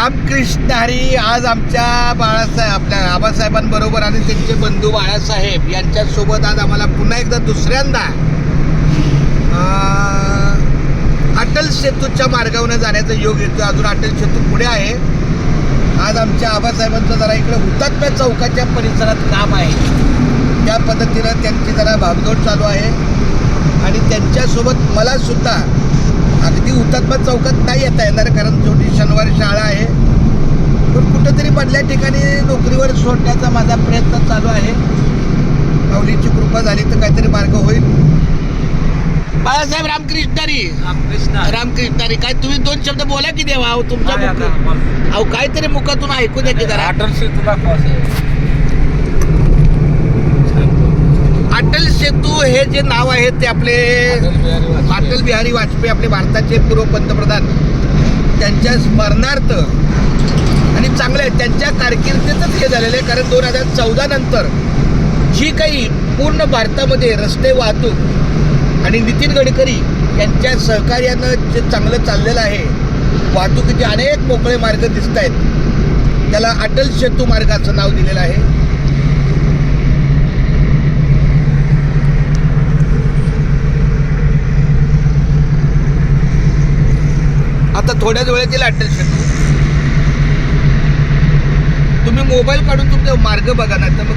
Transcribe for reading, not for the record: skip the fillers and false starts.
रामकृष्ण हरी. आज आमच्या बाळासाहेब आपल्या आबासाहेबांबरोबर आणि त्यांचे बंधू बाळासाहेब यांच्यासोबत आज आम्हाला पुन्हा एकदा दुसऱ्यांदा अटल सेतूच्या मार्गावरून जाण्याचा योग येतो. अजून अटल सेतू पुढे आहे. आज आमच्या आबासाहेबांचं जरा इकडे हुतात्मा चौकाच्या परिसरात काम आहे. त्या पद्धतीनं त्यांची जरा भागदौड चालू आहे आणि त्यांच्यासोबत मला सुद्धा अगदी हुतात्मा चौकात नाही येता येणार, कारण शेवटी शनिवारी शाळा आहे. पण कुठंतरी मधल्या ठिकाणी नोकरीवर सोडण्याचा माझा प्रयत्न चालू आहे. माऊलीची कृपा झाली तर काहीतरी मार्ग होईल. बाळासाहेब रामकृष्णारी. रामकृष्णारी. काय तुम्ही दोन शब्द बोला की देवा. अहो तुमच्या अहो काहीतरी मुखातून ऐकू द्या की जरा. अटल सेतू हे जे नाव आहे ते आपले अटल बिहारी वाजपेयी, आपले भारताचे पूर्व पंतप्रधान, त्यांच्या स्मरणार्थ आणि चांगलं आहे. त्यांच्या कारकिर्दीतच हे झालेलं आहे, कारण 2014 नंतर जी काही पूर्ण भारतामध्ये रस्ते वाहतूक आणि नितीन गडकरी यांच्या सहकार्यानं जे चांगलं चाललेलं आहे, वाहतुकीचे अनेक मोकळे मार्ग दिसत आहेत, त्याला अटल सेतू मार्गाचं नाव दिलेलं आहे. आता थोड्याच वेळेत येईल अटल सेतू. तुम्ही मोबाईल काढून तुमचा मार्ग बघा ना, तर मग